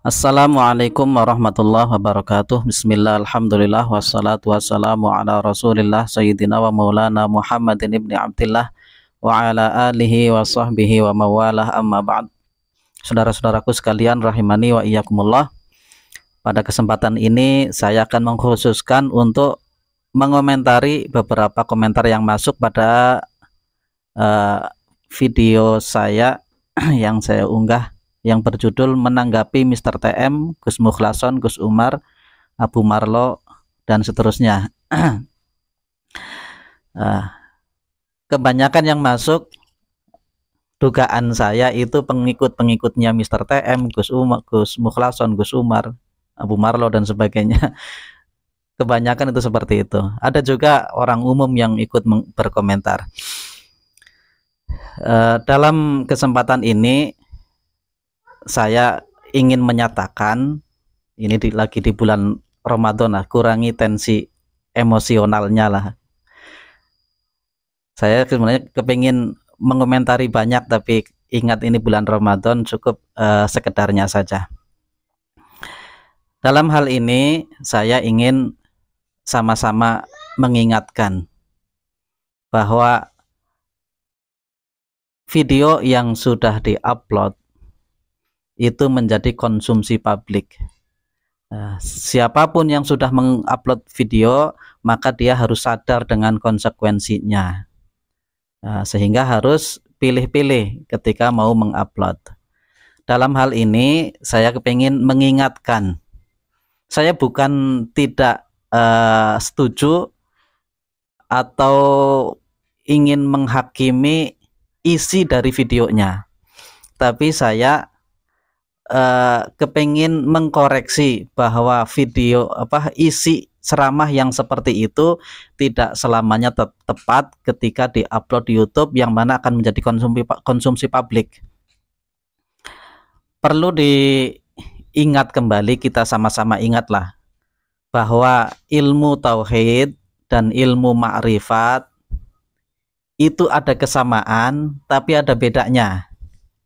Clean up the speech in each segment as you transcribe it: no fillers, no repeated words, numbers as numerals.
Assalamualaikum warahmatullahi wabarakatuh. Bismillah, alhamdulillah, wassalatu wassalamu ala rasulillah Sayyidina wa maulana Muhammadin ibni Abdillah wa ala alihi wa sahbihi wa mawalah, amma ba'd. Saudara-saudaraku sekalian rahimani wa iyyakumullah. Pada kesempatan ini saya akan mengkhususkan untuk mengomentari beberapa komentar yang masuk pada video saya yang saya unggah, yang berjudul menanggapi Mr. TM, Gus Mukhlason, Gus Umar, Abu Marlo, dan seterusnya. Kebanyakan yang masuk, dugaan saya itu pengikut-pengikutnya Mr. TM, Gus Umar, Gus Mukhlason, Gus Umar, Abu Marlo, dan sebagainya. Kebanyakan itu seperti itu. Ada juga orang umum yang ikut berkomentar. Dalam kesempatan ini saya ingin menyatakan, ini lagi di bulan Ramadan lah, kurangi tensi emosionalnya lah. Saya sebenarnya kepingin mengomentari banyak, tapi ingat ini bulan Ramadan, cukup sekedarnya saja. Dalam hal ini saya ingin sama-sama mengingatkan bahwa video yang sudah diupload itu menjadi konsumsi publik. Siapapun yang sudah mengupload video, maka dia harus sadar dengan konsekuensinya, sehingga harus pilih-pilih ketika mau mengupload. Dalam hal ini saya kepingin mengingatkan, saya bukan tidak setuju atau ingin menghakimi isi dari videonya, tapi saya kepingin mengkoreksi bahwa video isi ceramah yang seperti itu tidak selamanya tepat ketika diupload di YouTube, yang mana akan menjadi konsumsi publik. Perlu diingat kembali, kita sama-sama ingatlah bahwa ilmu tauhid dan ilmu ma'rifat itu ada kesamaan tapi ada bedanya.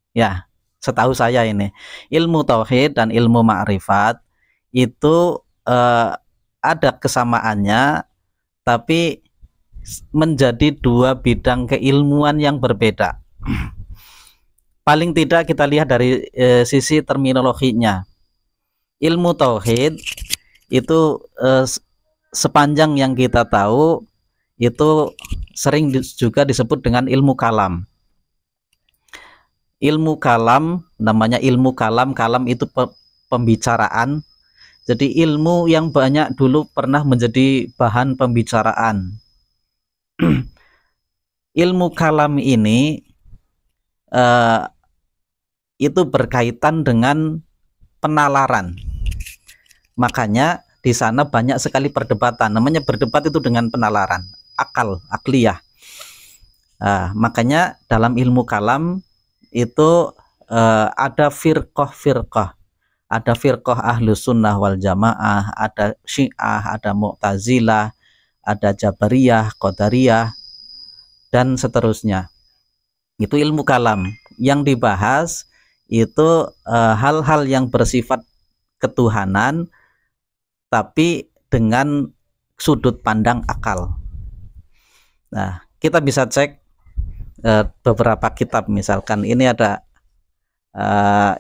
Ya, setahu saya ini ilmu tauhid dan ilmu ma'rifat itu ada kesamaannya, tapi menjadi dua bidang keilmuan yang berbeda. Paling tidak kita lihat dari sisi terminologinya. Ilmu tauhid itu sepanjang yang kita tahu itu sering juga disebut dengan ilmu kalam. Ilmu kalam, namanya ilmu kalam. Kalam itu pembicaraan. Jadi ilmu yang banyak dulu pernah menjadi bahan pembicaraan. Ilmu kalam ini itu berkaitan dengan penalaran. Makanya di sana banyak sekali perdebatan. Namanya berdebat itu dengan penalaran, akliyah. Makanya dalam ilmu kalam itu ada firqah, ada firqah ahlus sunnah wal jamaah, ada syiah, ada mu'tazilah, ada jabariyah, qadariyah, dan seterusnya. Itu ilmu kalam. Yang dibahas itu hal-hal yang bersifat ketuhanan, tapi dengan sudut pandang akal. Nah, kita bisa cek beberapa kitab. Misalkan ini ada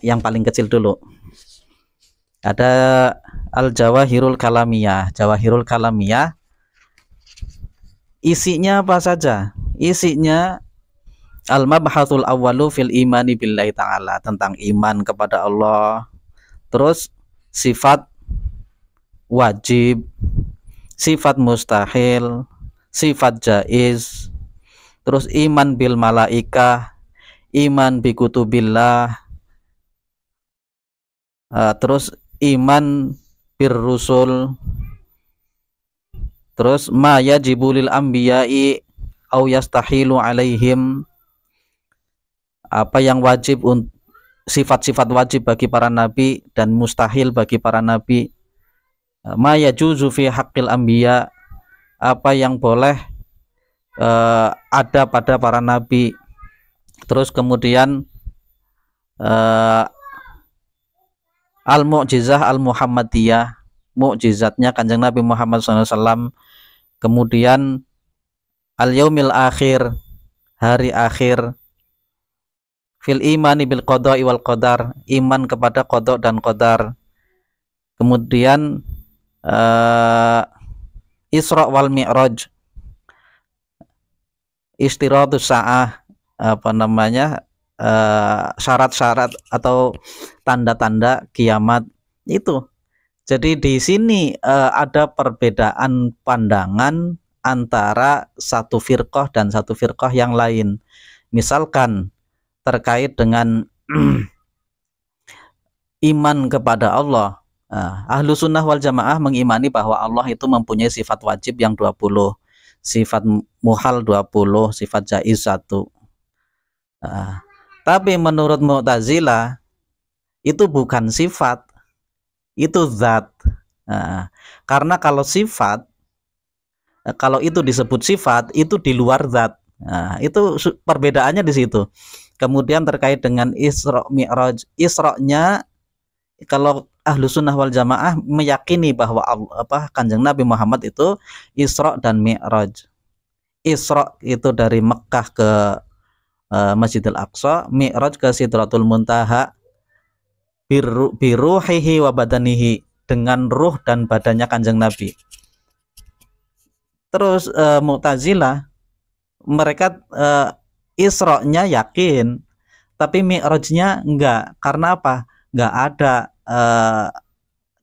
yang paling kecil dulu, ada Al-Jawahirul Kalamiyah. Jawahirul Kalamiyah isinya apa saja? Isinya al-mabhatul awwalu fil imani billahi ta'ala, tentang iman kepada Allah, terus sifat wajib, sifat mustahil, sifat jaiz, terus iman bil malaikah, iman bi kutubillah, terus iman bir rusul, terus ma yajibu lil anbiya'i au yastahilu alaihim, apa yang wajib, sifat-sifat wajib bagi para nabi dan mustahil bagi para nabi. Ma yajuzu fi haqqil anbiya, apa yang boleh ada pada para nabi. Terus kemudian al-mu'jizah al-muhammadiyah, mukjizatnya Kanjeng Nabi Muhammad SAW. Kemudian al-yaumil akhir, hari akhir. Fil imani bil qada'i wal qadar, iman kepada qada dan qadar. Kemudian Isra wal Mi'raj, istiratus sa'ah, syarat-syarat atau tanda-tanda kiamat itu. Jadi di sini ada perbedaan pandangan antara satu firqah dan satu firqah yang lain. Misalkan terkait dengan iman kepada Allah. Ahlu sunnah wal jamaah mengimani bahwa Allah itu mempunyai sifat wajib yang 20, sifat muhal 20, sifat jaiz 1. Tapi menurut Mu'tazilah itu bukan sifat, itu zat. Karena kalau sifat, kalau itu disebut sifat, itu di luar zat. Itu perbedaannya di situ. Kemudian terkait dengan Isra Mi'raj, Isra-nya kalau ahlu sunnah wal jamaah meyakini bahwa Kanjeng Nabi Muhammad itu Isra dan Mi'raj. Isra itu dari Mekah ke Masjidil Aqsa, Mi'raj ke Sidratul Muntaha, biruhihi wa badanihi, dengan ruh dan badannya Kanjeng Nabi. Terus Mu'tazilah, mereka Isra-nya yakin, tapi Mi'raj-nya enggak. Karena apa? Enggak ada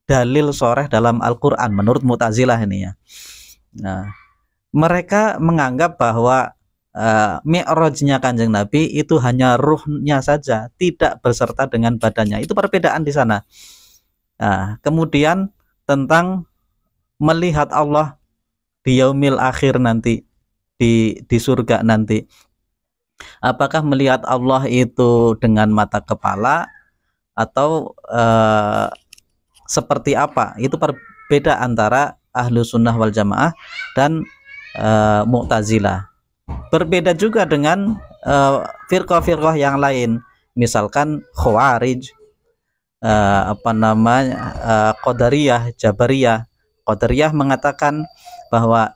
dalil sharih dalam Al-Quran menurut Mu'tazilah ini ya. Nah, mereka menganggap bahwa Mi'rajnya Kanjeng Nabi itu hanya ruhnya saja, tidak berserta dengan badannya. Itu perbedaan di sana. Nah, kemudian tentang melihat Allah di yaumil akhir nanti, di surga nanti. Apakah melihat Allah itu dengan mata kepala atau seperti apa? Itu berbeda antara ahlu sunnah wal jamaah dan Mu'tazilah. Berbeda juga dengan firqah-firqah yang lain, misalkan Khawarij, Qadariyah, Jabariyah. Qadariyah mengatakan bahwa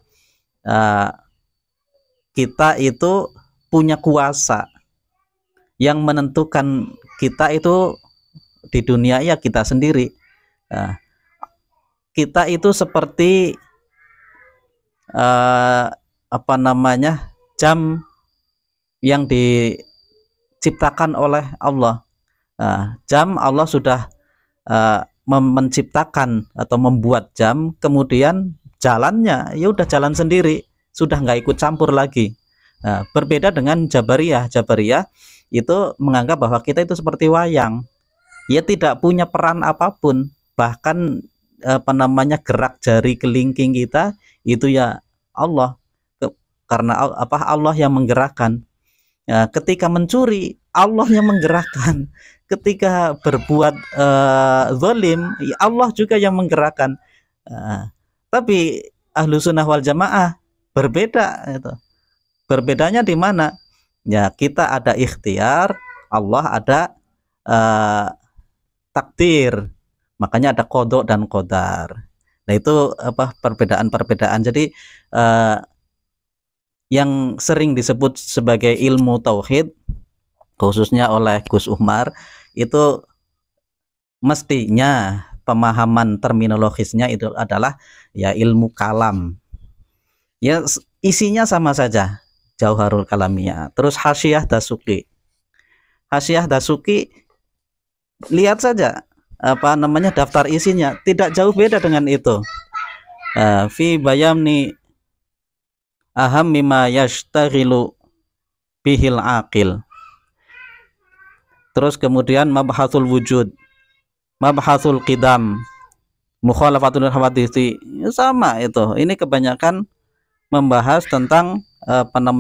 kita itu punya kuasa yang menentukan kita itu di dunia ya kita sendiri. Kita itu seperti jam yang diciptakan oleh Allah. Jam Allah sudah menciptakan atau membuat jam, kemudian jalannya ya udah jalan sendiri, sudah nggak ikut campur lagi. Berbeda dengan Jabariyah. Jabariyah itu menganggap bahwa kita itu seperti wayang, ya tidak punya peran apapun, bahkan gerak jari kelingking kita itu ya Allah, karena Allah yang menggerakkan. Ketika mencuri, Allah yang menggerakkan. Ketika berbuat zalim, Allah juga yang menggerakkan. Tapi ahlu sunnah wal jamaah berbeda itu. Berbedanya di mana? Ya, kita ada ikhtiar, Allah ada takdir. Makanya ada qada dan qadar. Nah, itu perbedaan-perbedaan. Jadi yang sering disebut sebagai ilmu tauhid, khususnya oleh Gus Umar, itu mestinya pemahaman terminologisnya itu adalah ya ilmu kalam. Ya isinya sama saja, Jauharul Kalamiyah. Terus Hasyiah Dasuki. Hasyiah Dasuki, lihat saja daftar isinya, tidak jauh beda dengan itu. Fi bayamni aham mimma yashtaghilu bihil aqil. Terus kemudian mabhasul wujud, mabhasul qidam, mukhalafatul hawaditsi, sama itu. Ini kebanyakan membahas tentang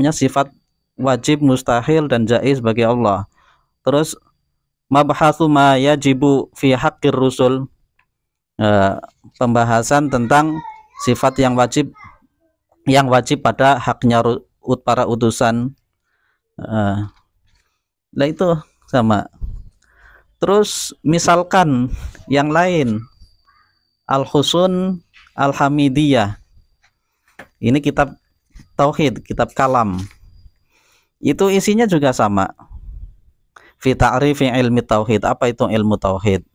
sifat wajib, mustahil dan jaiz bagi Allah. Terus mabhasu ma yajibu fi haqqir rusul, pembahasan tentang sifat yang wajib pada haknya para utusan. Nah itu sama. Terus misalkan yang lain, Al-Husun Al-Hamidiyah. Ini kitab tauhid, kitab kalam. Itu isinya juga sama. Fi ta'rifi ilmi tauhid. Apa itu ilmu tauhid?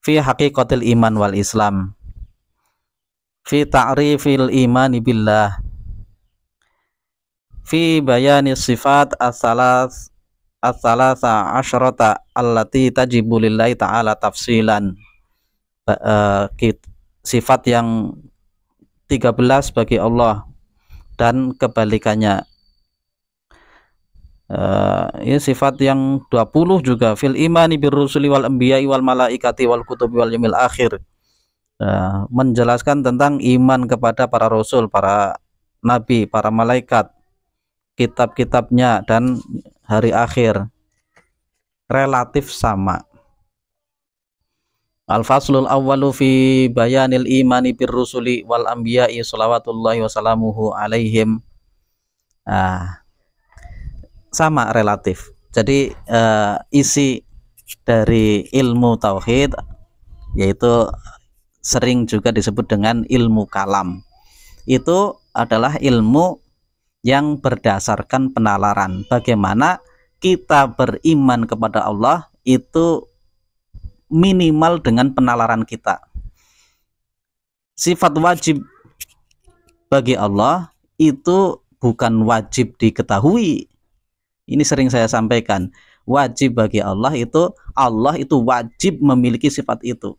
Fi haqiqatil iman wal Islam. Fi ta'rifil imani billah. Fi bayani sifat as-salasa asyrata allati tajibu lillahi ta'ala tafsilan. Sifat yang 13 bagi Allah dan kebalikannya. Ini sifat yang 20 juga, fil imani birrusuli wal anbiya'i wal malaikati wal kutubi wal yaumil akhir. Menjelaskan tentang iman kepada para rasul, para nabi, para malaikat, kitab-kitabnya dan hari akhir. Relatif sama. Al-faslul awwalu fi bayanil imani birrusuli wal anbiya'i shalawatullahi wassalamuhu alaihim. Sama, relatif. Jadi isi dari ilmu tauhid yaitu sering juga disebut dengan ilmu kalam. Itu adalah ilmu yang berdasarkan penalaran. Bagaimana kita beriman kepada Allah itu minimal dengan penalaran kita. Sifat wajib bagi Allah itu bukan wajib diketahui. Ini sering saya sampaikan. Wajib bagi Allah itu wajib memiliki sifat itu.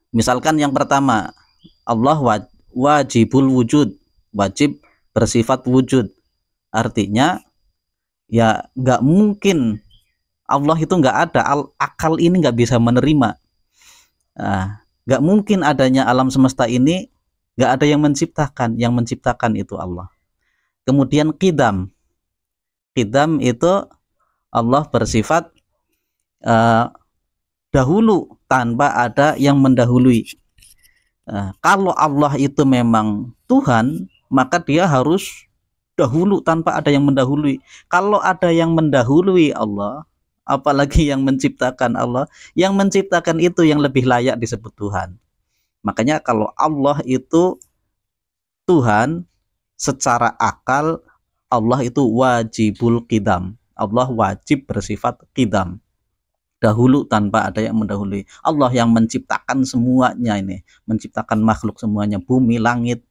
Misalkan yang pertama, Allah wajibul wujud, wajib bersifat wujud. Artinya ya nggak mungkin Allah itu nggak ada, akal ini nggak bisa menerima. Nggak mungkin adanya alam semesta ini nggak ada yang menciptakan itu Allah. Kemudian qidam itu Allah bersifat dahulu tanpa ada yang mendahului. Kalau Allah itu memang Tuhan, maka dia harus dahulu tanpa ada yang mendahului. Kalau ada yang mendahului Allah, apalagi yang menciptakan Allah, yang menciptakan itu yang lebih layak disebut Tuhan. Makanya kalau Allah itu Tuhan, secara akal Allah itu wajibul qidam. Allah wajib bersifat qidam, dahulu tanpa ada yang mendahului. Allah yang menciptakan semuanya ini, menciptakan makhluk semuanya, bumi, langit,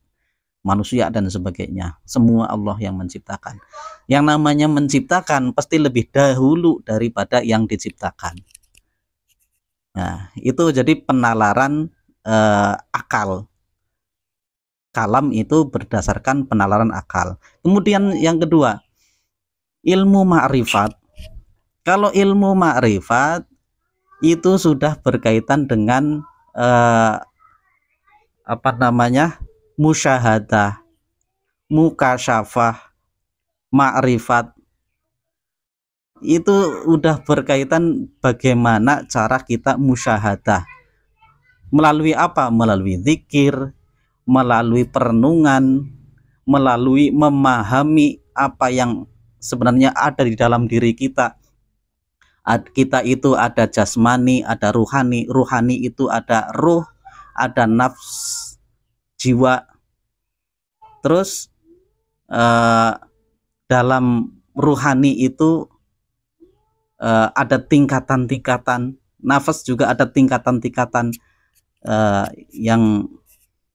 manusia dan sebagainya. Semua Allah yang menciptakan. Yang namanya menciptakan pasti lebih dahulu daripada yang diciptakan. Nah, itu jadi penalaran akal. Kalam itu berdasarkan penalaran akal. Kemudian yang kedua, ilmu ma'rifat. Kalau ilmu ma'rifat itu sudah berkaitan dengan musyahadah, mukasyafah, ma'rifat. Itu udah berkaitan bagaimana cara kita musyahadah. Melalui apa? Melalui zikir, melalui perenungan, melalui memahami apa yang sebenarnya ada di dalam diri kita. Kita itu ada jasmani, ada ruhani. Ruhani itu ada ruh, ada nafs, jiwa. Terus dalam ruhani itu ada tingkatan-tingkatan. Nafas juga ada tingkatan-tingkatan yang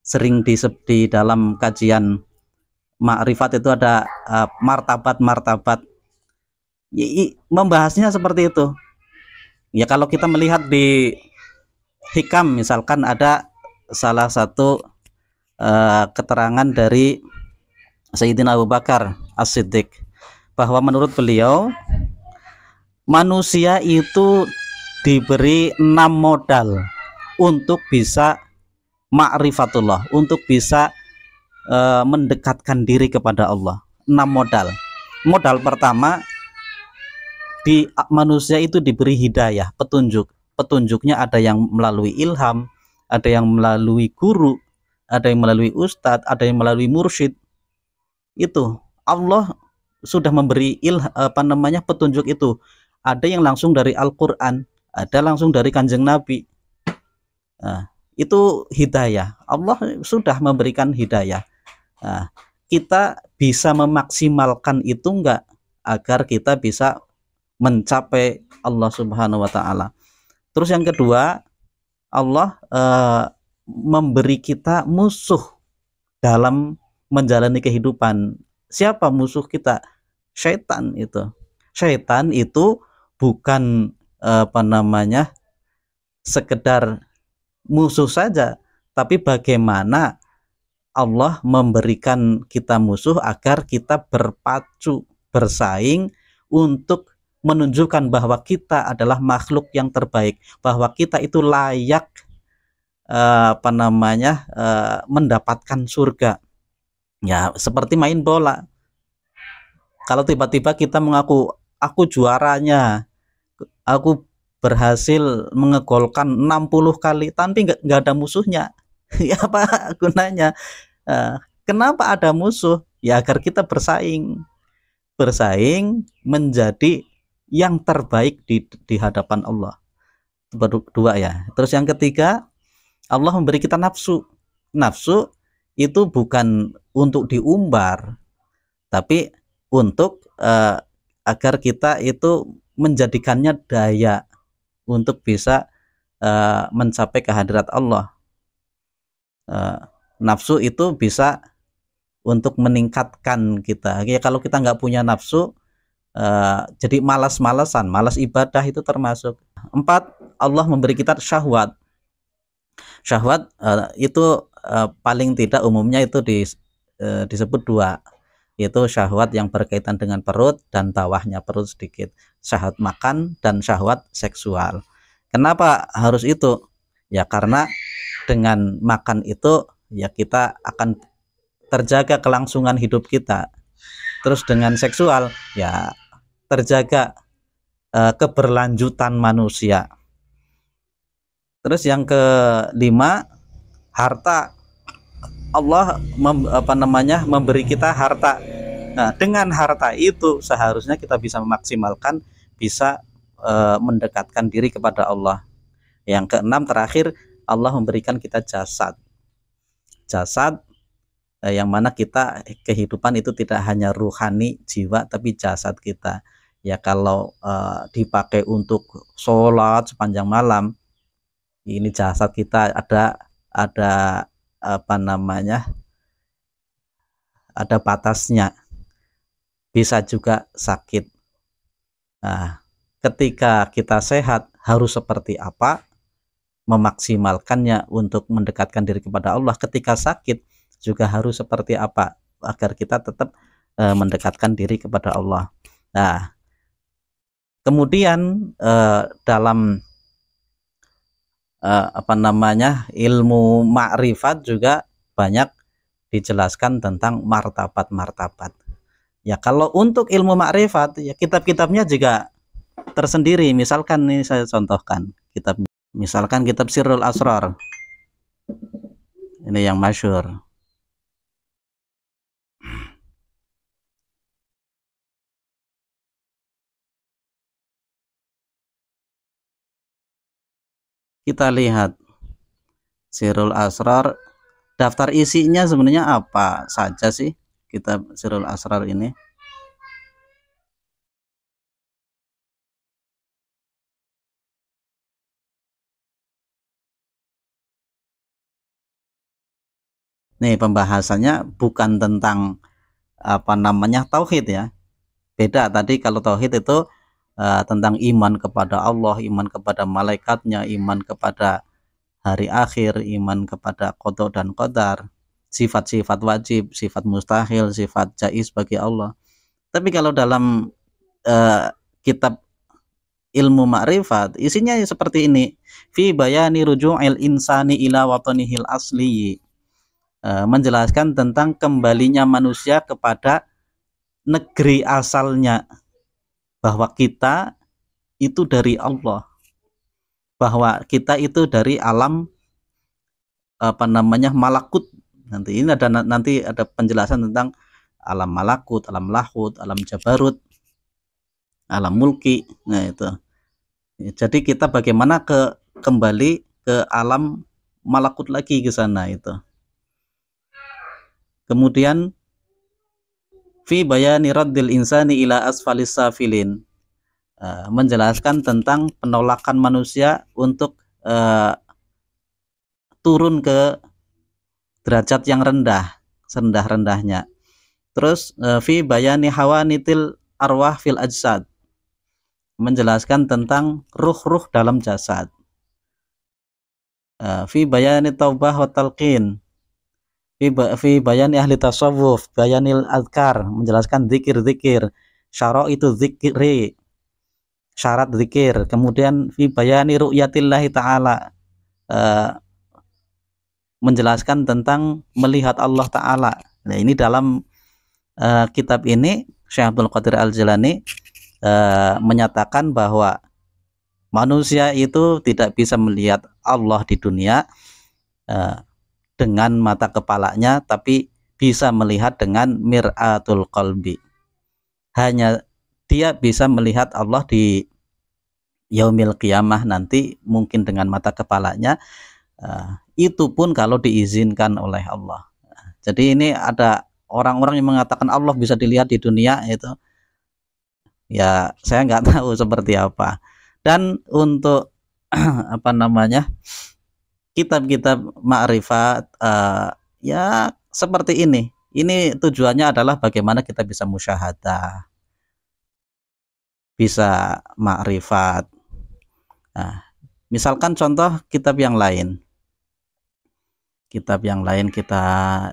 sering di dalam kajian ma'rifat itu ada martabat-martabat. Membahasnya seperti itu. Ya kalau kita melihat di hikam misalkan ada salah satu keterangan dari Sayyidina Abu Bakar As-Siddiq bahwa menurut beliau manusia itu diberi 6 modal untuk bisa ma'rifatullah, untuk bisa mendekatkan diri kepada Allah. 6 modal. Modal pertama, di manusia itu diberi hidayah, petunjuk. Petunjuknya ada yang melalui ilham, ada yang melalui guru, ada yang melalui ustadz, ada yang melalui mursyid. Itu Allah sudah memberi petunjuk itu. Ada yang langsung dari Al-Quran, ada langsung dari Kanjeng Nabi. Nah, itu hidayah. Allah sudah memberikan hidayah. Nah, kita bisa memaksimalkan itu enggak agar kita bisa mencapai Allah Subhanahu wa taala. Terus yang kedua, Allah memberi kita musuh dalam menjalani kehidupan. Siapa musuh kita? Syaitan itu. Syaitan itu bukan sekedar musuh saja, tapi bagaimana Allah memberikan kita musuh agar kita berpacu, bersaing untuk menunjukkan bahwa kita adalah makhluk yang terbaik, bahwa kita itu layak mendapatkan surga. Ya, seperti main bola. Kalau tiba-tiba kita mengaku aku juaranya, aku berhasil mengegolkan 60 kali tapi nggak ada musuhnya. Ya apa gunanya? Kenapa ada musuh? Ya agar kita bersaing menjadi yang terbaik di hadapan Allah. Dua ya. Terus yang ketiga, Allah memberi kita nafsu. Nafsu itu bukan untuk diumbar, tapi untuk agar kita itu menjadikannya daya untuk bisa mencapai kehadirat Allah. Nafsu itu bisa untuk meningkatkan kita. Ya, kalau kita nggak punya nafsu, jadi malas-malasan, malas ibadah itu termasuk. 4, Allah memberi kita syahwat. Syahwat itu paling tidak umumnya itu disebut 2, yaitu syahwat yang berkaitan dengan perut dan bawahnya perut sedikit, syahwat makan dan syahwat seksual. Kenapa harus itu? Ya karena dengan makan itu ya kita akan terjaga kelangsungan hidup kita. Terus dengan seksual ya terjaga keberlanjutan manusia. Terus yang kelima, harta. Allah memberi kita harta. Nah, dengan harta itu seharusnya kita bisa memaksimalkan, bisa mendekatkan diri kepada Allah. Yang keenam terakhir, Allah memberikan kita jasad. Jasad yang mana kita kehidupan itu tidak hanya ruhani jiwa tapi jasad kita. Ya kalau dipakai untuk sholat sepanjang malam, ini jasad kita ada ada batasnya, bisa juga sakit. Nah, ketika kita sehat harus seperti apa, memaksimalkannya untuk mendekatkan diri kepada Allah. Ketika sakit juga harus seperti apa agar kita tetap mendekatkan diri kepada Allah. Nah, kemudian dalam ilmu makrifat juga banyak dijelaskan tentang martabat-martabat. Ya kalau untuk ilmu makrifat ya kitab-kitabnya juga tersendiri. Misalkan ini saya contohkan kitab, misalkan kitab Sirrul Asrar. Ini yang masyhur. Kita lihat Sirrul Asrar, daftar isinya sebenarnya apa saja sih kitab Sirrul Asrar ini? Nih pembahasannya bukan tentang tauhid ya. Beda tadi, kalau tauhid itu tentang iman kepada Allah, iman kepada malaikatnya, iman kepada hari akhir, iman kepada qada dan qadar, sifat-sifat wajib, sifat mustahil, sifat jaiz bagi Allah. Tapi kalau dalam kitab ilmu makrifat isinya seperti ini, fi bayani ruju'il insani ila watanihil asli, menjelaskan tentang kembalinya manusia kepada negeri asalnya, bahwa kita itu dari Allah, bahwa kita itu dari alam malakut. Nanti ada penjelasan tentang alam malakut, alam lahut, alam jabarut, alam mulki. Nah itu. Jadi kita bagaimana kembali ke alam malakut lagi ke sana itu. Kemudian fi bayani raddil insani ila asfalis safilin, menjelaskan tentang penolakan manusia untuk turun ke derajat yang rendah, serendah-rendahnya. Terus fi bayani hawanitil arwah fil ajsad, menjelaskan tentang ruh-ruh dalam jasad. Fi bayani taubah wa talqin, fi bayani ahli tasawuf, bayanil azkar, menjelaskan zikir-zikir, syaraitu zikri, syarat zikir. Kemudian fi bayani ru'yatillahi ta'ala, menjelaskan tentang melihat Allah Ta'ala. Nah, ini dalam kitab ini Syekh Abdul Qadir Al-Jilani menyatakan bahwa manusia itu tidak bisa melihat Allah di dunia dengan mata kepalanya, tapi bisa melihat dengan mir'atul qalbi. Hanya dia bisa melihat Allah di yaumil qiyamah nanti, mungkin dengan mata kepalanya, itu pun kalau diizinkan oleh Allah. Jadi ini ada orang-orang yang mengatakan Allah bisa dilihat di dunia, itu ya saya nggak tahu seperti apa. Dan untuk apa namanya, kitab-kitab ma'rifat ya seperti ini tujuannya adalah bagaimana kita bisa musyahadah, bisa ma'rifat. Nah, misalkan contoh kitab yang lain kita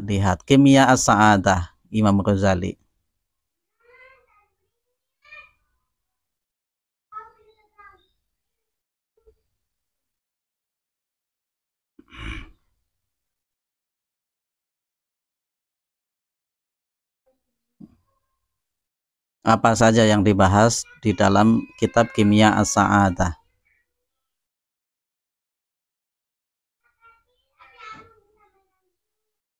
lihat Kimia As-Sa'adah Imam Ghazali. Apa saja yang dibahas di dalam kitab Kimia As-Sa'adah?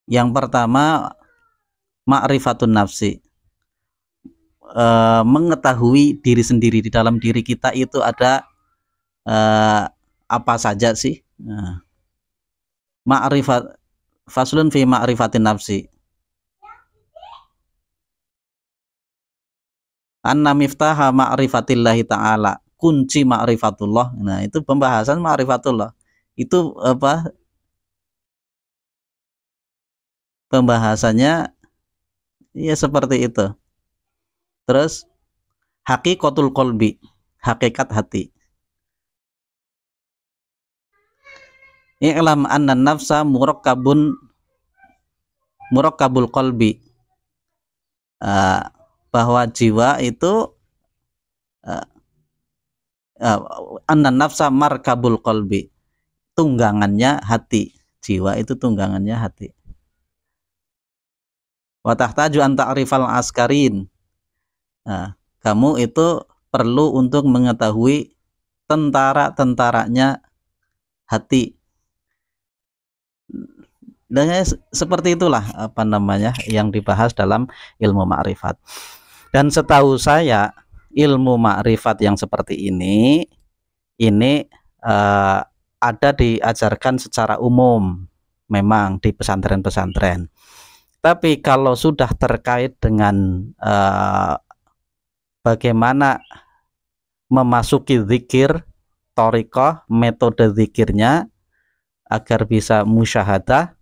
Yang pertama, ma'rifatun nafsi, mengetahui diri sendiri. Di dalam diri kita itu ada apa saja sih? Ma'rifat, faslun fi ma'rifatin nafsi. Anna miftaha ma'rifatillahi ta'ala, kunci ma'rifatullah. Nah, itu pembahasan ma'rifatullah. Itu apa? Pembahasannya ya seperti itu. Terus hakikatul qalbi, hakikat hati. I'lam anna nafsa murakkabul qalbi, bahwa jiwa itu anna nafsa markabul qalbi, tunggangannya hati. Jiwa itu tunggangannya hati. Wa tahtaju an ta'rifal askarin, kamu itu perlu untuk mengetahui tentara-tentaranya hati. Dan seperti itulah apa namanya yang dibahas dalam ilmu ma'rifat. Dan setahu saya ilmu ma'rifat yang seperti ini ada diajarkan secara umum memang di pesantren-pesantren. Tapi kalau sudah terkait dengan bagaimana memasuki zikir, thariqah, metode zikirnya agar bisa musyahadah,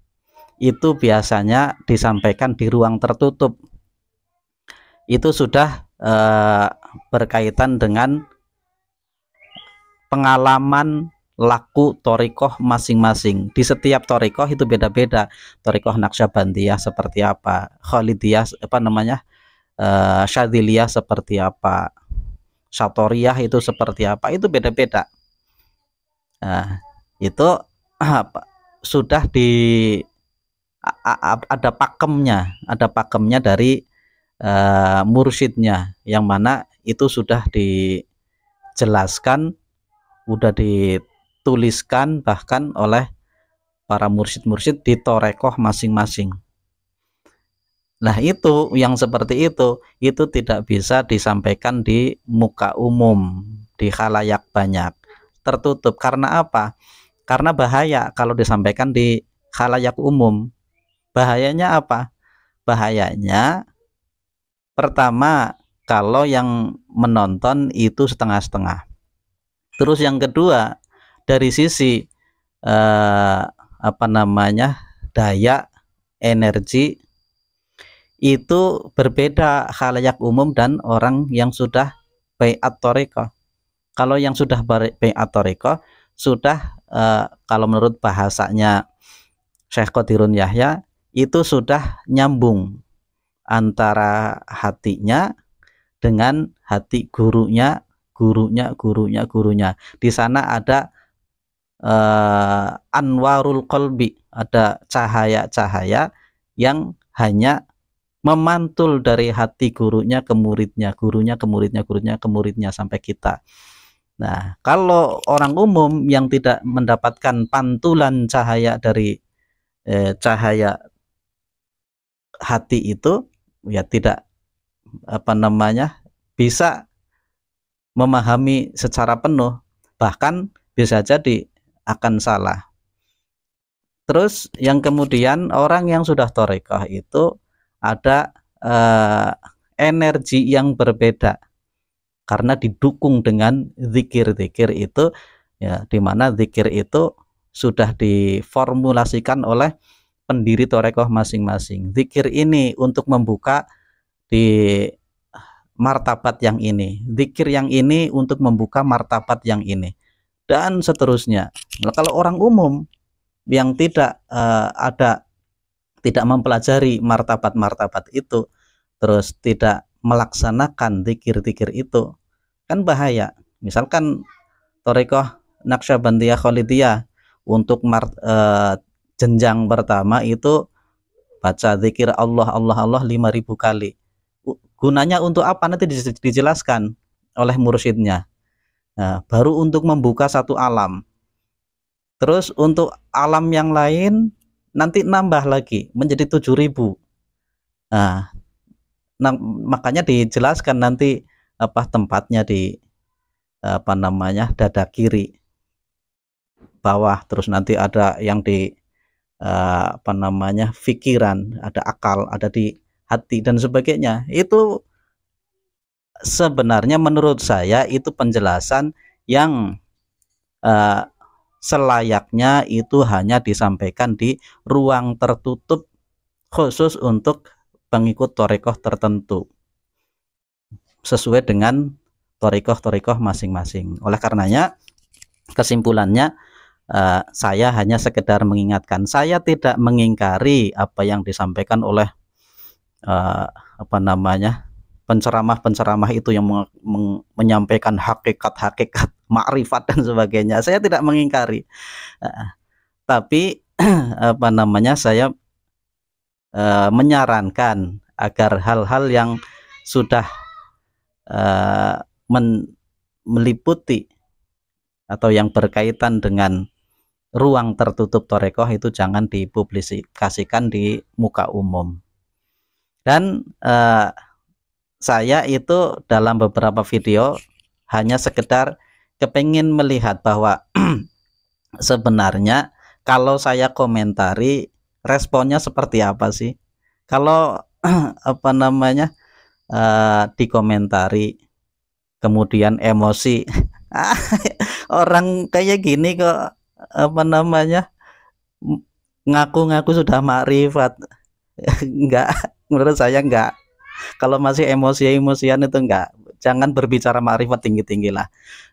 itu biasanya disampaikan di ruang tertutup. Itu sudah berkaitan dengan pengalaman laku thariqah masing-masing. Di setiap thariqah itu beda-beda. Thariqah Naqsyabandiyah seperti apa, Khalidiyah apa namanya, Syadziliyah seperti apa, Syatoriyah itu seperti apa, itu beda-beda. Nah, itu sudah ada pakemnya dari mursyidnya, yang mana itu sudah dijelaskan, sudah dituliskan bahkan oleh para mursyid-mursyid di thariqah masing-masing. Nah, itu yang seperti itu tidak bisa disampaikan di muka umum, di khalayak banyak, tertutup. Karena apa? karena bahaya kalau disampaikan di khalayak umum. Bahayanya apa? Bahayanya pertama, kalau yang menonton itu setengah-setengah. Terus yang kedua, dari sisi daya energi itu berbeda khalayak umum dan orang yang sudah bai'at thariqah. Kalau yang sudah bai'at thariqah sudah kalau menurut bahasanya Syekh Qadirun Yahya itu sudah nyambung antara hatinya dengan hati gurunya. Di sana ada anwarul qalbi, ada cahaya-cahaya yang hanya memantul dari hati gurunya ke muridnya, gurunya ke muridnya, gurunya ke muridnya sampai kita. Nah, kalau orang umum yang tidak mendapatkan pantulan cahaya dari cahaya hati itu, ya tidak bisa memahami secara penuh, bahkan bisa jadi akan salah. Terus yang kemudian orang yang sudah thariqah itu ada energi yang berbeda karena didukung dengan zikir-zikir itu, ya, dimana zikir itu sudah diformulasikan oleh pendiri thariqah masing-masing. Zikir ini untuk membuka di martabat yang ini, zikir yang ini untuk membuka martabat yang ini, dan seterusnya. Nah, kalau orang umum yang tidak tidak mempelajari martabat-martabat itu, terus tidak melaksanakan zikir-zikir itu, kan bahaya. Misalkan thariqah Naqsyabandiyah Khalidiyah untuk jenjang pertama itu baca zikir Allah Allah Allah 5.000 kali. Gunanya untuk apa nanti dijelaskan oleh mursyidnya. Nah, baru untuk membuka satu alam. Terus untuk alam yang lain nanti nambah lagi menjadi 7.000. Nah, makanya dijelaskan nanti tempatnya di dada kiri, bawah, terus nanti ada yang di pikiran, ada akal, ada di hati dan sebagainya. Itu sebenarnya menurut saya itu penjelasan yang selayaknya itu hanya disampaikan di ruang tertutup khusus untuk pengikut thariqah tertentu sesuai dengan thariqah masing-masing. Oleh karenanya kesimpulannya saya hanya sekedar mengingatkan, saya tidak mengingkari apa yang disampaikan oleh penceramah-penceramah itu yang menyampaikan hakikat-hakikat makrifat dan sebagainya. Saya tidak mengingkari, tapi saya menyarankan agar hal-hal yang sudah meliputi atau yang berkaitan dengan ruang tertutup thariqah itu jangan dipublikasikan di muka umum. Dan saya itu dalam beberapa video hanya sekedar kepingin melihat bahwa sebenarnya kalau saya komentari responnya seperti apa sih. Kalau dikomentari kemudian emosi orang kayak gini kok ngaku-ngaku sudah makrifat. Enggak, menurut saya enggak. Kalau masih emosian itu enggak, jangan berbicara makrifat tinggi-tinggi lah.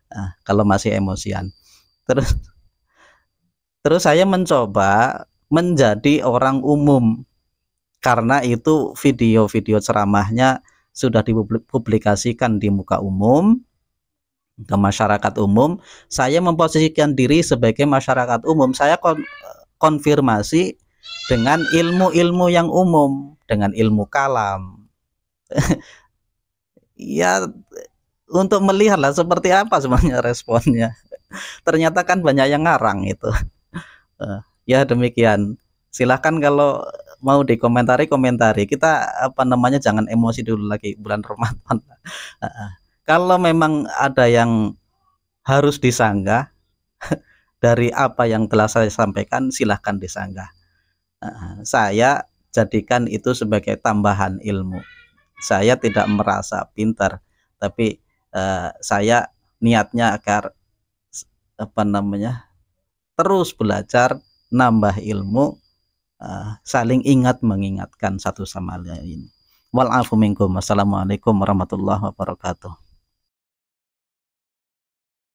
Nah, kalau masih emosian. Terus saya mencoba menjadi orang umum, karena itu video-video ceramahnya sudah dipublikasikan di muka umum, ke masyarakat umum. Saya memposisikan diri sebagai masyarakat umum. Saya konfirmasi dengan ilmu-ilmu yang umum, dengan ilmu kalam. Ya, untuk melihatlah seperti apa sebenarnya responnya. Ternyata kan banyak yang ngarang itu. Ya demikian. Silahkan kalau mau dikomentari, kita jangan emosi dulu lagi bulan Ramadan. Kalau memang ada yang harus disanggah, dari apa yang telah saya sampaikan silahkan disanggah. Saya jadikan itu sebagai tambahan ilmu. Saya tidak merasa pintar, tapi saya niatnya agar terus belajar, nambah ilmu, saling ingat mengingatkan satu sama lain. Wal afu minkum. Wassalamualaikum warahmatullahi wabarakatuh.